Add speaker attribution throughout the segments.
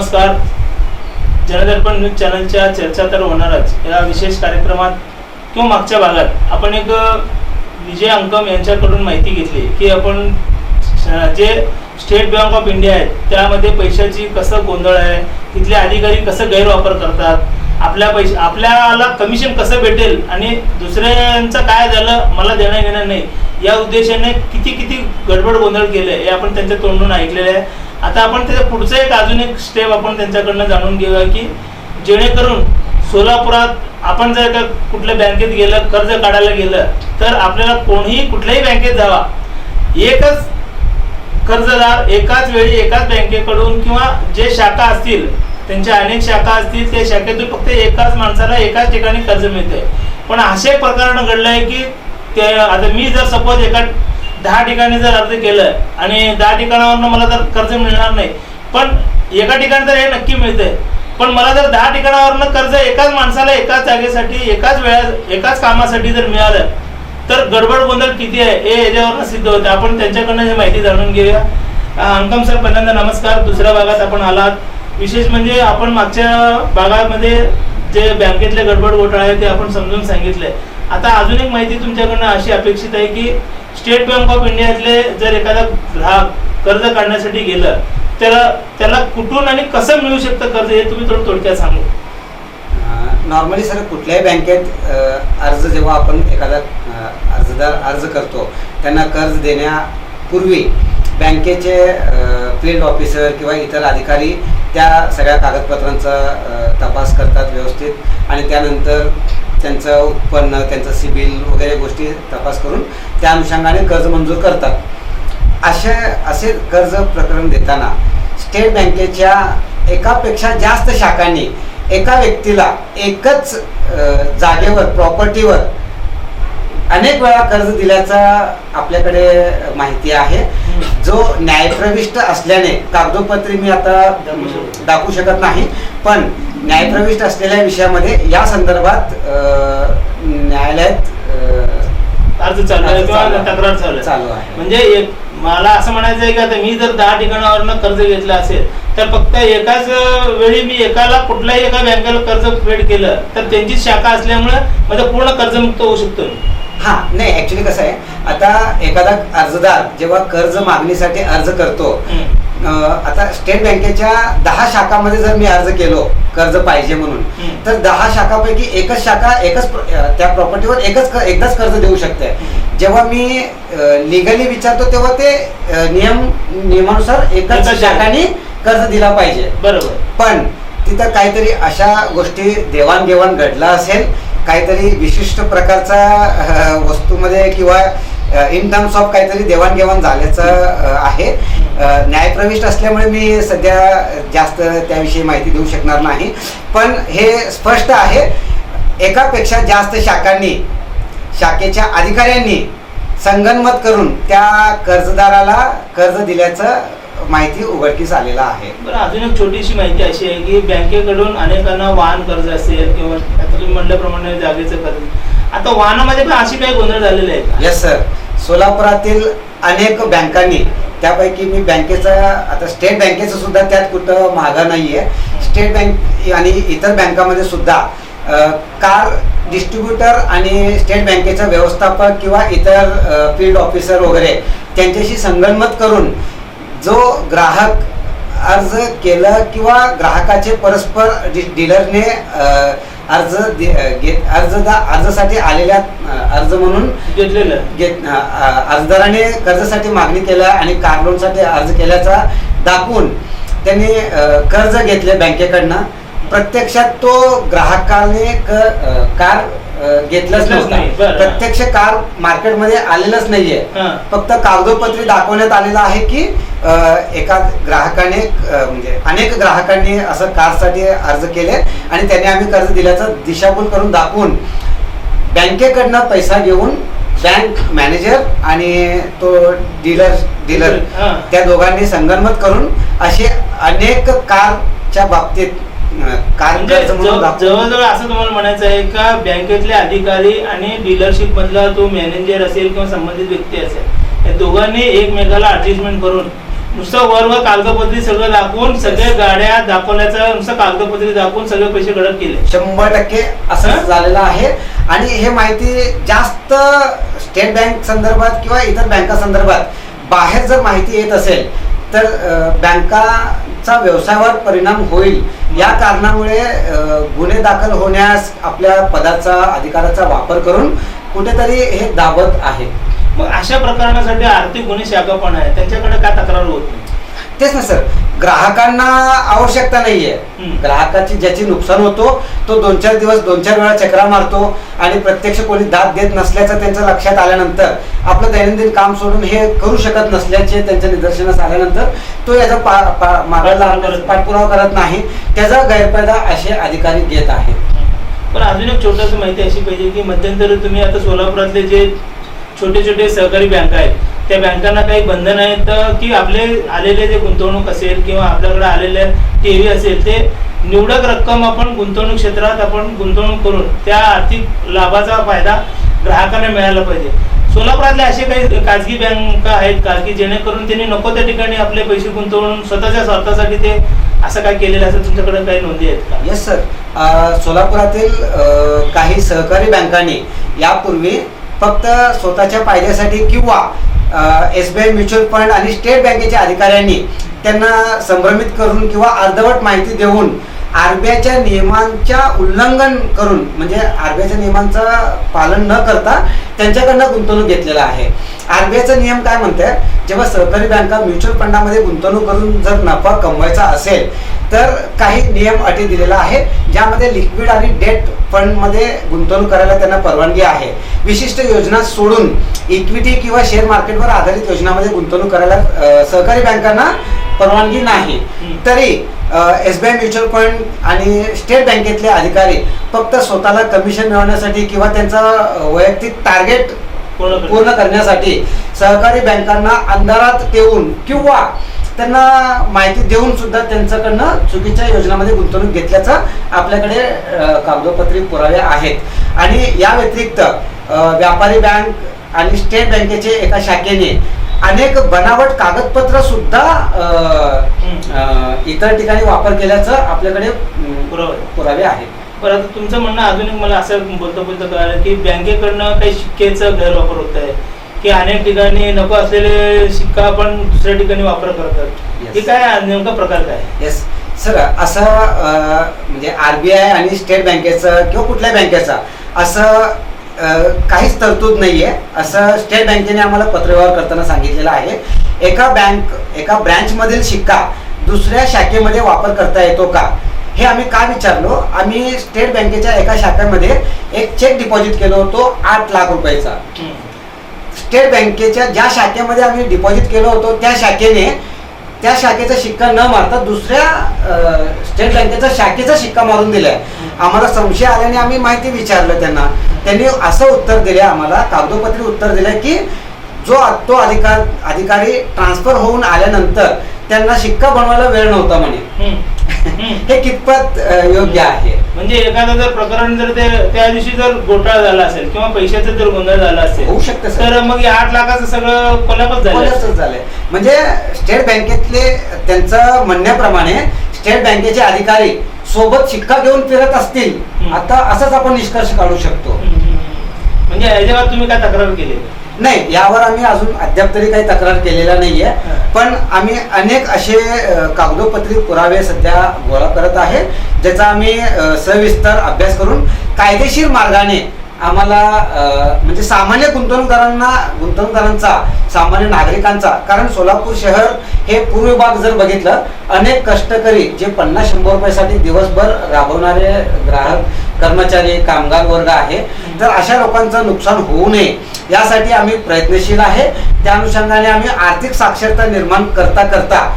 Speaker 1: नमस्कार. जनदर्पण न्यूज चॅनलच्या चर्चा तर होणारच या विशेष कार्यक्रमात किंवा मागच्या भागात आपण एक विजय अंकम यांच्याकडून माहिती घेतली की आपण जे स्टेट बँक ऑफ इंडिया आहे त्यामध्ये पैशाची कसं गोंधळ आहे, तिथले अधिकारी कसं गैरवापर करतात, आपल्याला कमिशन कसं भेटेल आणि दुसऱ्यांचं काय झालं मला देणं घेणं नाही या उद्देशाने किती गडबड गोंधळ केले हे आपण त्यांच्या तोंडून ऐकलेलं आहे. आता आपण त्याच्या पुढचं एक अजून एक स्टेप आपण त्यांच्याकडनं जाणून घेऊया की जेणेकरून सोलापुरात आपण जर का कुठल्या बँकेत गेलं, कर्ज काढायला गेलं तर आपल्याला कोणीही कुठल्याही बँकेत जावा, एकच कर्जदार एकाच वेळी एकाच बँकेकडून किंवा जे शाखा असतील त्यांच्या अनेक शाखा असतील त्या शाखेतून फक्त एकाच माणसाला एकाच ठिकाणी कर्ज मिळते. पण असे प्रकरण घडलं आहे की ते आता मी जर सपोज एका 10 ठिकाणी जर अर्ज केलं आणि 10 ठिकाणावरनं मला जर कर्ज मिळणार नाही, पण एका ठिकाणी तर हे नक्की मिळतंय, पण मला जर 10 ठिकाणावरनं कर्ज एकाच माणसाला एकाच जागेसाठी एकाच वेळा एकाच कामासाठी जर मिळालं तर गडबड गोंधळ किती आहे हे याच्यावरनं सिद्ध होतं. आपण त्यांच्याकडनं ही माहिती जाणून घेऊया. अंकम सर, पहिल्यांदा नमस्कार. दुसऱ्या भागात आपण आलात. विशेष म्हणजे आपण मागच्या भागामध्ये जे बँकेतले गडबड घोटाळे आहे ते आपण समजून सांगितले. आता अजून एक माहिती तुमच्याकडनं अशी अपेक्षित आहे की स्टेट बँक ऑफ इंडियातले जर एखादा ग्राहक कर्ज काढण्यासाठी गेलं तर त्याला कुठून आणि कसं मिळू शकतं कर्ज हे तुम्ही थोडं थोडक्यात सांगू.
Speaker 2: नॉर्मली सर कुठल्याही बँकेत अर्ज जेव्हा आपण एखादा अर्जदार अर्ज करतो त्यांना कर्ज देण्यापूर्वी बँकेचे फील्ड ऑफिसर किंवा इतर अधिकारी त्या सगळ्या कागदपत्रांचा तपास करतात व्यवस्थित आणि त्यानंतर त्यांचं उत्पन्न, त्यांचं सिबिल वगैरे गोष्टी तपास करून त्या अनुषंगाने कर्ज मंजूर करतात. असे कर्ज प्रकरण देताना स्टेट बँकेच्या एकापेक्षा जास्त शाखांनी एका व्यक्तीला एकच जागेवर प्रॉपर्टीवर अनेक वेळा कर्ज दिल्याचा आपल्याकडे माहिती आहे. जो न्यायप्रविष्ट असल्याने कागदोपत्री मी आता दाखवू शकत नाही, पण न्यायप्रविष्ट असलेल्या विषयामध्ये या संदर्भात न्यायालयात
Speaker 1: अर्ज चालू आहे किंवा तक्रार चालू आहे. म्हणजे मला असं म्हणायचं आहे की आता मी जर 10 ठिकाणावरनं कर्ज घेतलं असेल तर फक्त एकाच वेळी मी एकाला कुठल्याही एका बँकेला कर्ज फेड केलं तर त्यांची शाखा असल्यामुळे माझं पूर्ण कर्जमुक्त होऊ शकतो.
Speaker 2: हा नाही, ऍक्च्युली कसं आहे, आता एखादा अर्जदार जेव्हा कर्ज मागणीसाठी अर्ज करतो, आता स्टेट बँकेच्या 10 शाखामध्ये जर मी अर्ज केलो कर्ज पाहिजे म्हणून, तर 10 शाखापैकी एकच शाखा त्या प्रॉपर्टीवर एकदाच कर्ज देऊ शकते. जेव्हा मी लिगली विचारतो तेव्हा ते नियमानुसार एकच शाखांनी कर्ज दिला पाहिजे.
Speaker 1: बरोबर. पण
Speaker 2: तिथं काहीतरी अशा गोष्टी देवाणघेवाण घडला असेल, काहीतरी विशिष्ट प्रकारचा वस्तूमध्ये किंवा इन टर्म्स ऑफ काहीतरी देवाणघेवाण झाल्याचं आहे. न्यायप्रविष्ट असल्यामुळे मी सध्या जास्त त्याविषयी माहिती देऊ शकणार नाही, पण हे स्पष्ट आहे एकापेक्षा जास्त शाखेच्या अधिकाऱ्यांनी संगनमत करून त्या कर्जदाराला कर्ज दिल्याचं माहिती उघडकीस आलेला आहे.
Speaker 1: बरं, अजून एक छोटीशी माहिती अशी आहे की बँकेकडून अनेकांना वाहन कर्ज असेल किंवा आता तुम्ही म्हटल्याप्रमाणे जागेचं कर्ज, आता वाहनामध्ये पण अशी काही गोंधळ झालेले आहेत.
Speaker 2: येस सर, सोलापुरातील अनेक बँकांनी, त्यापैकी मी बँकेचं आता स्टेट बँकेचं सुद्धा त्यात कुठं मागं नाही आहे. स्टेट बँक आणि इतर बँकामध्ये सुद्धा कार डिस्ट्रीब्युटर आणि स्टेट बँकेचा व्यवस्थापक किंवा इतर फील्ड ऑफिसर वगैरे त्यांच्याशी संगनमत करून जो ग्राहक अर्ज केलं किंवा ग्राहकाचे परस्पर डीलरने अर्जासाठी आलेल्या अर्ज म्हणून अर्जदाराने कर्जासाठी मागणी केल्या आणि कार लोनसाठी अर्ज केल्याचा दाखवून त्यांनी कर्ज घेतले बँकेकडनं. प्रत्यक्षात तो ग्राहकाने कार घेतलंच नाही, प्रत्यक्ष कार मार्केटमध्ये आलेलंच नाहीये. फक्त कागदोपत्री दाखवण्यात आलेलं आहे की एका ग्राहकाने म्हणजे अनेक ग्राहकांनी असं कारसाठी अर्ज केले आणि त्यांनी आम्ही कर्ज दिल्याचं दिशाभूल करून दाखवून बँकेकडनं पैसा घेऊन बँक मॅनेजर आणि तो डीलर त्या दोघांनी संगनमत करून असे अनेक कारच्या बाबतीत
Speaker 1: जवळजवळ असं तुम्हाला म्हणायचं आहे का बँकेतले अधिकारी आणि डीलरशिप मधला तो मॅनेजर असेल किंवा संबंधित व्यक्ती असेल या दोघांनी एकमेकाला ऍडजस्टमेंट करून नुसतं वर कागदपत्री सगळं दाखवून सगळ्या गाड्या दाखवल्याचं नुसतं कागदपत्री दाखवून सगळे पैसे गडप केले.
Speaker 2: 100% असं झालेलं आहे. आणि हे माहिती जास्त स्टेट बँक संदर्भात किंवा इतर बँका संदर्भात बाहेर जर माहिती येत असेल तर बँकाचा व्यवसायावर परिणाम होईल. या कारणामुळे गुन्हे दाखल होण्यास आपल्या पदाचा अधिकाराचा वापर करून कुठेतरी हे दाबत आहे.
Speaker 1: मग अशा प्रकरणासाठी आर्थिक गुन्हे शाखा पण आहे, त्यांच्याकडे काय तक्रार होत नाही?
Speaker 2: तेच ना सर, ग्राहकांना आवश्यकता नाहीये. ग्राहकाची ज्याची नुकसान होतो तो 2-4 दिवस 2-4 वेळा चक्रा मारतो आणि प्रत्यक्ष कोणी दाद देत नसल्याचं त्यांच्या लक्षात आल्यानंतर आपलं दैनंदिन काम सोडून हे करू शकत नसल्याचे त्यांच्या निदर्शनास आल्यानंतर तो याचा पाठपुरावा करत नाही. त्याचा गैरफायदा असे अधिकारी घेत आहेत.
Speaker 1: पण अजून एक छोटस माहिती अशी पाहिजे की मध्यंतरी तुम्ही आता सोलापुरातले जे छोटे छोटे सहकारी बँका आहेत त्या बँकांना काही बंधन आहेत की आपले आलेले जे गुंतवणूक असेल किंवा आपल्याकडे आलेले ठेवी असेल ते निवडक रक्कम आपण गुंतवणूक क्षेत्रात आपण गुंतवणूक करून त्या आर्थिक लाभाचा फायदा ग्राहकांना मिळाला पाहिजे. सोलापुरातले असे काही खाजगी बँका आहेत का की जेणेकरून त्यांनी नको त्या ठिकाणी आपले पैसे गुंतवून स्वतःच्या स्वार्थासाठी ते असं काय केलेलं असं तुमच्याकडे काही नोंदी आहेत का?
Speaker 2: येस सर, सोलापुरातील काही सहकारी बँकांनी यापूर्वी फक्त स्वतःच्या फायद्यासाठी किंवा SBI म्युच्युअल फंड आणि स्टेट बँकेच्या अधिकाऱ्यांनी त्यांना संभ्रमित करून किंवा अर्धवट माहिती देऊन RBIच्या नियमांच्या उल्लंघन करून म्हणजे RBIच्या नियमांचं पालन न करता त्यांच्याकडनं गुंतवणूक घेतलेला आहे. RBIचा नियम काय म्हणते, जेव्हा सहकारी बँका म्युच्युअल फंडामध्ये गुंतवणूक करून जर नफा कमवायचा असेल तर काही नियम अटी दिलेला आहे, ज्यामध्ये लिक्विड आणि डेट फंडमध्ये गुंतवणूक करायला त्यांना परवानगी आहे. विशिष्ट योजना सोडून इक्विटी किंवा शेअर मार्केटवर आधारित योजनांमध्ये गुंतवणूक करायला सहकारी बँकांना परवानगी नाही. तरी SBI म्युच्युअल फंड आणि स्टेट बँकेतले अधिकारी फक्त स्वतःला कमिशन मिळवण्यासाठी किंवा त्यांचं वैयक्तिक टार्गेट पूर्ण करण्यासाठी सहकारी बँकांना अंधारात ठेवून किंवा त्यांना माहिती देऊन सुद्धा त्यांच्याकडनं चुकीच्या योजनांमध्ये गुंतवणूक घेतल्याचा आपल्याकडे कागदोपत्री पुरावे आहेत. आणि या व्यतिरिक्त व्यापारी बँक आणि स्टेट बँकेचे एका शाखेने अनेक बनावट कागदपत्र सुद्धा इतर ठिकाणी वापर केल्याचं आपल्याकडे पुरावे आहेत.
Speaker 1: बरं, आता तुमचं म्हणणं अजून एक मला असं बोलता कळालं की बँकेकडनं काही शिक्केचा गैरवापर होत आहे की अनेक ठिकाणी नको असलेले शिक्का आपण दुसऱ्या ठिकाणी वापर करतात. हे काय नेमका प्रकार काय?
Speaker 2: येस सर, असं म्हणजे RBI आणि स्टेट बँकेचं किंवा कुठल्या बँकेचा असं काहीच तरतूद नाहीये असं स्टेट बँकेने आम्हाला पत्रव्यवहार करताना सांगितलेलं आहे. एका ब्रँच मधील शिक्का दुसऱ्या शाखेमध्ये वापर करता येतो का हे आम्ही का विचारलो. आम्ही स्टेट बँकेच्या एका शाखेमध्ये एक चेक डिपॉझिट केलो होतो 8 लाख रुपयाचा. स्टेट बँकेच्या ज्या शाखेमध्ये आम्ही डिपॉझिट केलो होतो त्या शाखेचा शिक्का न मारता दुसऱ्या स्टेट बँकेचा शाखेचा शिक्का मारून दिलाय. आम्हाला संशय आल्याने आम्ही माहिती विचारलं त्यांनी असं उत्तर दिले, आम्हाला कागदोपत्री उत्तर दिलंय की तो अधिकारी ट्रान्सफर होऊन आल्यानंतर त्यांना शिक्का बनवायला वेळ नव्हता म्हणे. हे कितपत योग्य आहे?
Speaker 1: म्हणजे एखादं जर प्रकरण जर त्या दिवशी जर घोटाळा झाला असेल किंवा पैशाचा जर गोंधळ झाला असेल
Speaker 2: होऊ शकतं
Speaker 1: तर मग 8 लाखाचं सगळं कोल्हापूर
Speaker 2: झालंय. म्हणजे स्टेट बँकेतले त्यांचं म्हणण्याप्रमाणे स्टेट बँकेचे अधिकारी सोबत शिक्का घेऊन फिरत असतील आता असंच आपण निष्कर्ष काढू शकतो.
Speaker 1: म्हणजे याच्यावर तुम्ही काय तक्रार केली?
Speaker 2: नाही, यावर आम्ही अजून अद्याप तरी काही तक्रार केलेला नाहीये. पण आम्ही अनेक असे कागदोपत्री पुरावे सध्या गोळा करत आहे, ज्याचा आम्ही सविस्तर अभ्यास करून कायदेशीर मार्गाने आम्हाला म्हणजे सामान्य गुंतवणूकदारांचा सामान्य नागरिकांचा, कारण सोलापूर शहर हे पूर्व भाग जर बघितलं अनेक कष्टकरी जे 50-100 रुपयासाठी दिवसभर राबवणारे ग्राहक कर्मचारी कामगार वर्ग आहे, तर अशा लोकांचं नुकसान होऊ नये यासाठी आम्ही प्रयत्नशील आहे. त्या अनुषंगाने आम्ही आर्थिक साक्षरता निर्माण करता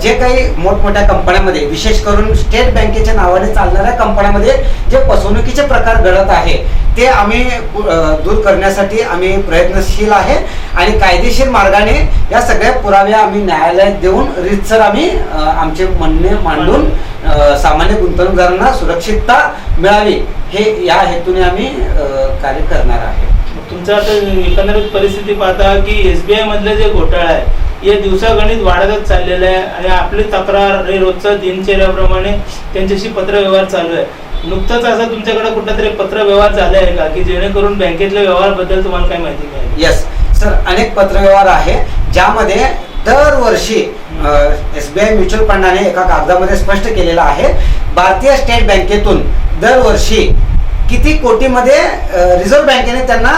Speaker 2: जे काही मोठमोठ्या कंपन्यांमध्ये विशेष करून स्टेट बँकेच्या नावाने चालणाऱ्या कंपन्यांमध्ये जे फसवणुकीचे प्रकार घडत आहे ते आम्ही दूर करण्यासाठी आम्ही प्रयत्नशील आहे. आणि कायदेशीर मार्गाने या सगळ्या पुराव्या आम्ही न्यायालयात देऊन रीतसर आम्ही आमचे म्हणणे मांडून सामान्य गुंतवणूकदारांना सुरक्षितता मिळावी हे या हेतूने आम्ही कार्य करणार आहे.
Speaker 1: तुमचं आता एकंदरीत परिस्थिती पाहता की SBI मधले जे घोटाळा आहे हे दिवसागणित वाढतच चाललेलं आहे आणि आपली तक्रार हे रोजचं दिनचर्याप्रमाणे त्यांच्याशी पत्रव्यवहार चालू आहे. नुकतंच असं तुमच्याकडे कुठला तरी पत्रव्यवहार झाला आहे का की जेणेकरून बँकेतल्या व्यवहाराबद्दल तुम्हाला काय माहिती मिळेल?
Speaker 2: येस सर, अनेक पत्रव्यवहार आहे ज्यामध्ये दरवर्षी SBI म्युच्युअल फंडाने एका कागदामध्ये स्पष्ट केलेलं आहे, भारतीय स्टेट बँकेतून दरवर्षी किती कोटीमध्ये रिझर्व्ह बँकेने त्यांना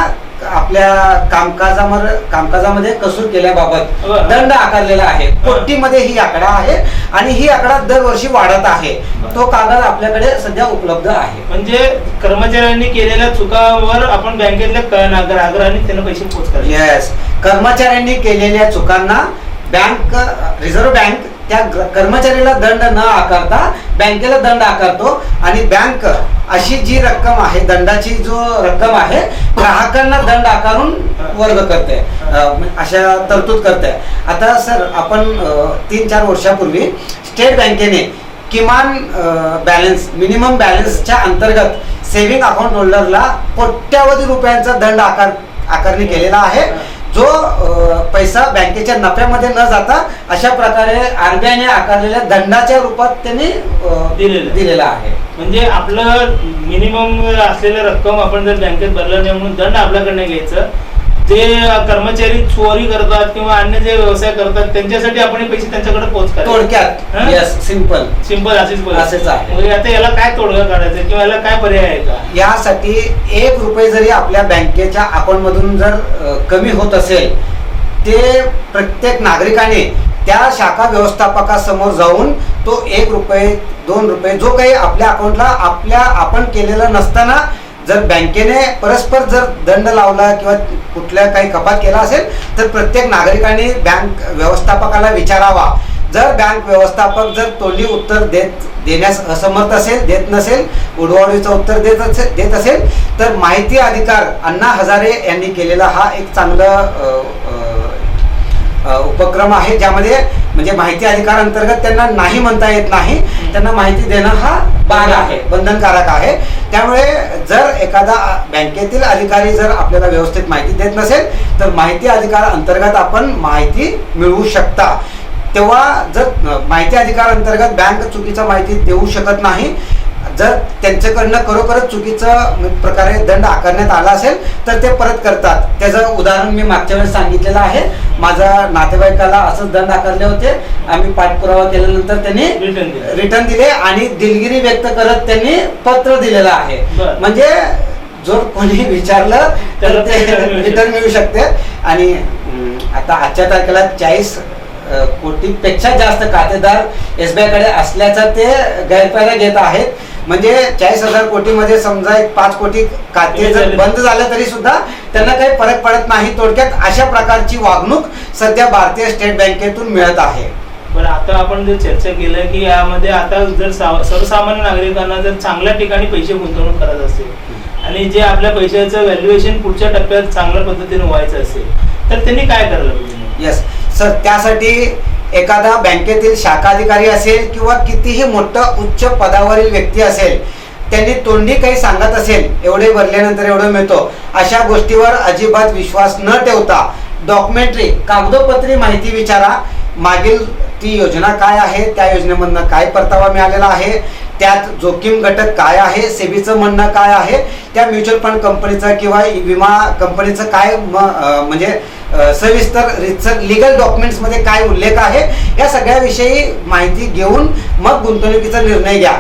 Speaker 2: आपल्या कामकाजामध्ये कसूर केल्याबाबत दंड आकारलेला आहे. कोटीमध्ये ही आकडा आहे आणि ही आकडा दरवर्षी वाढत आहे. तो कागद आपल्याकडे सध्या उपलब्ध आहे.
Speaker 1: म्हणजे कर्मचाऱ्यांनी केलेल्या चुकांवर आपण बँकेतल्या ग्राहकांनी त्यांना पैसे पोहोचतात.
Speaker 2: येस, कर्मचाऱ्यांनी केलेल्या चुकांना रिझर्व्ह बँक त्या कर्मचाऱ्याला दंड न आकारता बँकेला दंड आकारतो आणि बँक अशी जी रक्कम आहे, दंडाची जो रक्कम आहे, ग्राहकांना दंड आकारून वर्ग करते, अशा तरतूद करते. आता सर आपण 3-4 वर्षापूर्वी स्टेट बँकेने किमान बॅलन्स, मिनिमम बॅलन्सच्या अंतर्गत सेव्हिंग अकाउंट होल्डरला कोट्यावधी रुपयांचा दंड आकारणी केलेला आहे, जो पैसा बँकेच्या नफ्यामध्ये न जाता अशा प्रकारे RBIने आकारलेल्या दंडाच्या रूपात त्यांनी दिलेला आहे.
Speaker 1: म्हणजे आपलं मिनिमम असलेल्या रक्कम आपण जर बँकेत भरलं नाही म्हणून दंड आपल्याकडनं घ्यायचं. जे कर्मचारी चोरी करतात किंवा अन्य जे व्यवसाय करतात त्यांच्यासाठी आपण पैसे त्यांच्याकडे पोहोचतात.
Speaker 2: थोडक्यात यस, सिंपल
Speaker 1: असेच आहे. आता याला काय तोडगा काढायचं किंवा याला काय पर्याय आहे का?
Speaker 2: यासाठी 1 रुपये जरी आपल्या बँकेच्या अकाउंट मधून जर कमी होत असेल, ते प्रत्येक नागरिकाने त्या शाखा व्यवस्थापकासमोर जाऊन तो 1 रुपये 2 रुपये जो काही आपल्या अकाउंटला आपण केलेलं नसताना जर बँकेने परस्पर जर दंड लावला किंवा कुठल्या काही कपात केला असेल तर प्रत्येक नागरिकाने बँक व्यवस्थापकाला विचारावा. जर बँक व्यवस्थापक जर तोंडी उत्तर देण्यास असमर्थ असेल, देत नसेल, उडवाउडीचं उत्तर देत असेल तर माहिती अधिकार अण्णा हजारे यांनी केलेला हा एक चांगला उपक्रम आहे, ज्यामध्ये म्हणजे माहिती अधिकार अंतर्गत त्यांना नाही म्हणता येत नाही, त्यांना माहिती देणं हा भाग आहे, बंधनकारक आहे. त्यामुळे जर एखादा बँकेतील अधिकारी जर आपल्याला व्यवस्थित माहिती देत नसेल तर माहिती अधिकार अंतर्गत आपण माहिती मिळवू शकता. तेव्हा जर माहिती अधिकार अंतर्गत बँक चुकीचा माहिती देऊ शकत नाही, जर त्यांच्याकडनं खरोखरच चुकीचं प्रकारे दंड आकारण्यात आला असेल तर ते परत करतात. त्याचं उदाहरण मी मागच्या वेळेस सांगितलेलं आहे. माझ्या नातेवाईकाला असंच दंड आकारले होते, आम्ही पाठपुरावा केल्यानंतर त्यांनी रिटर्न दिले आणि दिलगिरी व्यक्त करत त्यांनी पत्र दिलेलं आहे. म्हणजे जर कोणी विचारलं तर ते रिटर्न मिळू शकते. आणि आता आजच्या तारखेला 40 कोटीपेक्षा जास्त खातेदार SBI कडे असल्याचा ते गैरफायदा घेत आहेत. म्हणजे 40,000 कोटीमध्ये समजा 5 कोटी खाते जर बंद झालं तरी सुद्धा त्यांना काही फरक पडत नाही. थोडक्यात अशा प्रकारची वागणूक सध्या भारतीय स्टेट बँकेतून मिळत आहे.
Speaker 1: पण आता आपण जर चर्चा केलं की यामध्ये आता जर सर्वसामान्य नागरिकांना जर चांगल्या ठिकाणी पैसे गुंतवणूक करत असेल आणि जे आपल्या पैशाचं व्हॅल्युएशन पुढच्या टप्प्यात चांगल्या पद्धतीने व्हायचं असेल तर त्यांनी काय करायला पाहिजे?
Speaker 2: यस सर, त्यासाठी एखादा बँकेतील शाखा अधिकारी असेल किंवा कितीही मोठं उच्च पदावरील व्यक्ती असेल, त्यांनी तोंडी काही सांगत असेल एवढे भरल्यानंतर एवढं मिळतो, अशा गोष्टीवर अजिबात विश्वास न ठेवता डॉक्युमेंटरी कागदोपत्री माहिती विचारा. मागील ती योजना काय आहे, त्या योजनेमधनं काय परतावा मिळालेला आहे, त्यात जोखीम घटक काय आहे, सेबीचं म्हणणं काय आहे, त्या म्युच्युअल फंड कंपनीचं किंवा विमा कंपनीचं काय म्हणजे सविस्तर लीगल डॉक्युमेंट्समध्ये काय उल्लेख आहे, या सगळ्याविषयी माहिती घेऊन मग गुंतवणुकीचा निर्णय घ्या.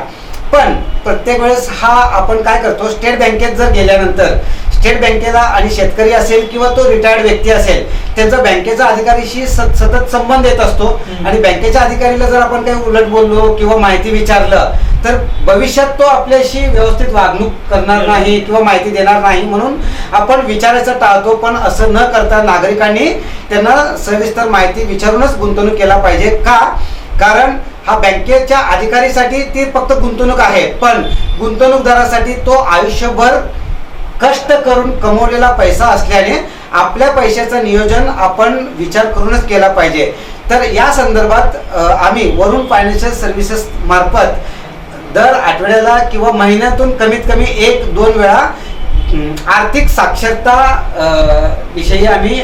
Speaker 2: पण प्रत्येक वेळेस हा आपण काय करतो, स्टेट बँकेत जर गेल्यानंतर स्टेट बँकेला आणि शेतकरी असेल किंवा तो रिटायर्ड व्यक्ती असेल त्यांचा बँकेचा अधिकारीशी सतत संबंध येत असतो आणि बँकेच्या अधिकारीला जर आपण काही उलट बोललो किंवा माहिती विचारलं तर भविष्यात तो आपल्याशी व्यवस्थित वागणूक करणार नाही किंवा माहिती देणार नाही, म्हणून आपण विचारायचं टाळतो. पण असं न करता नागरिकांनी त्यांना सविस्तर माहिती विचारूनच गुंतवणूक केला पाहिजे. का? कारण हा बँकेच्या अधिकारीसाठी ती फक्त गुंतवणूक आहे, पण गुंतवणूकदारासाठी तो आयुष्यभर कष्ट करून कमवलेला पैसा असल्याने आपल्या पैशाचं नियोजन आपण विचार करूनच केला पाहिजे. तर या संदर्भात आम्ही वरुण फायनान्शियल सर्व्हिसेस मार्फत दर आठवड्याला किंवा महिन्यातून कमीत कमी 1-2 वेळा आर्थिक साक्षरता विषयी आम्ही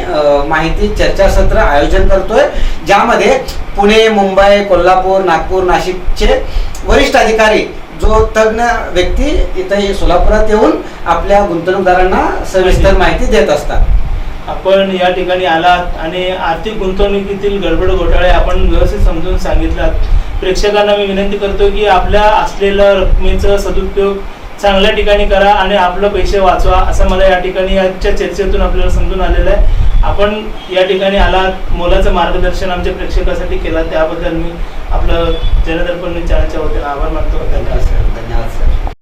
Speaker 2: माहिती चर्चासत्र आयोजन करतोय, ज्यामध्ये पुणे, मुंबई, कोल्हापूर, नागपूर, नाशिकचे वरिष्ठ अधिकारी जो तज्ञ व्यक्ती इथे सोलापुरात येऊन आपल्या गुंतवणूकदारांना सविस्तर माहिती देत असतात.
Speaker 1: आपण या ठिकाणी आलात आणि आर्थिक गुंतवणुकीतील गडबड घोटाळे आपण व्यवस्थित समजून सांगितलात. प्रेक्षकांना मी विनंती करतो की आपल्या असलेल्या रकमेचा सदुपयोग चांगल्या ठिकाणी करा आणि आपलं पैसे वाचवा, असं मला या ठिकाणी आजच्या चर्चेतून आपल्याला समजून आलेलं आहे. आपण या ठिकाणी आलात, मोलाचं मार्गदर्शन आमच्या प्रेक्षकासाठी केलं, त्याबद्दल मी आपलं जनदर्पण चॅनलच्या वतीने आभार मानतो.
Speaker 2: धन्यवाद सर.